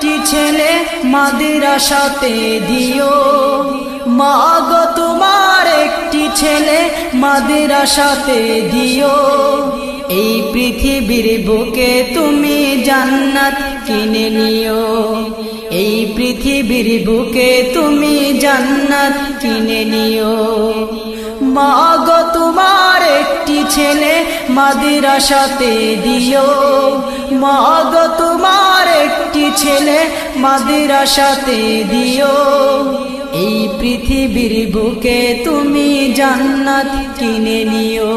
একটি ছেলে মাদ্রাসাতে দিও, মা গো তোমার একটি ছেলে মাদ্রাসাতে দিও। এই পৃথিবীর বুকে তুমি জান্নাত কিনে নিও, এই পৃথিবীর বুকে তুমি জান্নাত কিনে নিও। মা গো তোমার একটি ছেলে মাদ্রাসাতে দিও, মা গো তোমার একটি ছেলে মাদ্রাসাতে দিও। এই পৃথিবীর বুকে তুমি জান্নাত কিনে নিও,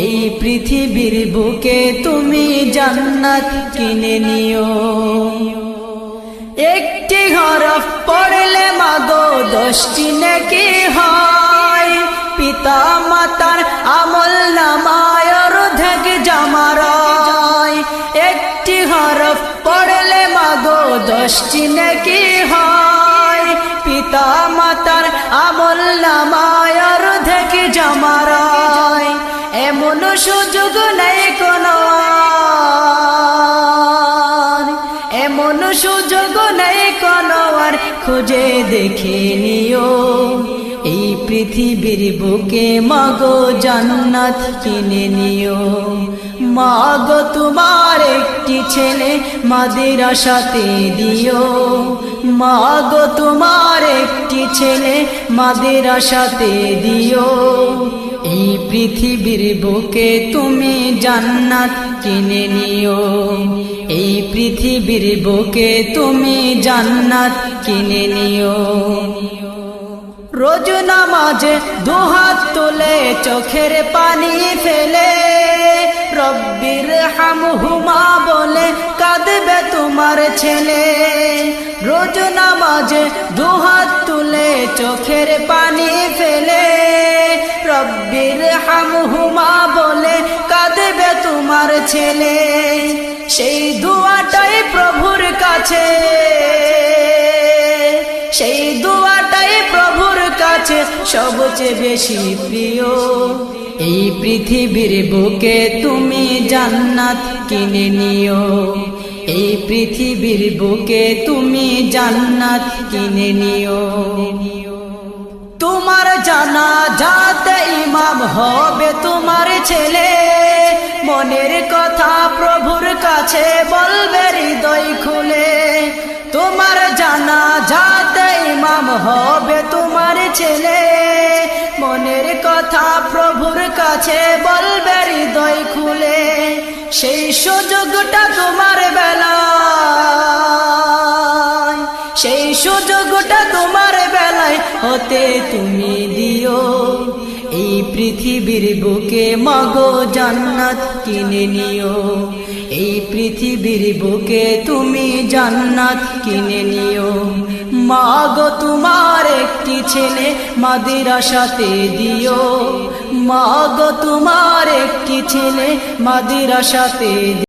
এই পৃথিবীর বুকে তুমি জান্নাত কিনে নিও। একটি হরফ পড়লে মাগো 10টি নেকি হয়, পিতা মাতার আমল নামায় অর্ধেক জমা রয়। একটি হরফ পড়লে মাগো 10টি নেকি হয়, পিতা মাতার আমল নামায় অর্ধেক জমা রয়। এমন সুযোগ নেই কোনো আর, এমন সুযোগ নেই কোনো আর, খুঁজে দেখে নিও। এই পৃথিবীর বুকে মাগো জান্নাত কিনে নিও, মাগো তোমার একটি ছেলে মাদ্রাসাতে দিও, মাগো তোমার একটি ছেলে মাদ্রাসাতে দিও। এই পৃথিবীর বুকে তুমি জান্নাত কিনে নিও, এই পৃথিবীর বুকে তুমি জান্নাত কিনে নিও। রোজ নামাজে দুহাত তুলে চোখের পানি ফেলে, রব্বির হামহুমা বলে কাঁদবে তোমার ছেলে। রোজ নামাজে দুহাত তুলে চোখের পানি ফেলে, রব্বির হামহুমা বলে কাঁদবে তোমার ছেলে। সেই দুয়াটাই প্রভুর কাছে, সেই দুয়াটাই প্রভুর কাছে সবচেয়ে বেশি প্রিয়। এই পৃথিবীর বুকে তুমি জান্নাত কিনে নিও, এই পৃথিবীর বুকে তুমি জান্নাত কিনে নিও। তোমার জানাজাতে ইমাম হবে তোমার ছেলে, মনের কথা প্রভুর কাছে বলবে হৃদয় খুলে। তোমার জানাজাতে ইমাম হবে তোমার ছেলে, মনের কথা প্রভুর কাছে বলবে হৃদয় খুলে। সেই সুযোগটা তোমার বেলায়, সেই সুযোগটা তোমার বেলায় হতে তুমি দিও। এই পৃথিবীর বুকে মাগো জান্নাত কিনে নিও, এই পৃথিবীর বুকে তুমি জান্নাত কিনে নিও। মাগো তোমার একটি ছেলে মাদ্রাসাতে দিও, মাগো তোমার একটি ছেলে মাদ্রাসাতে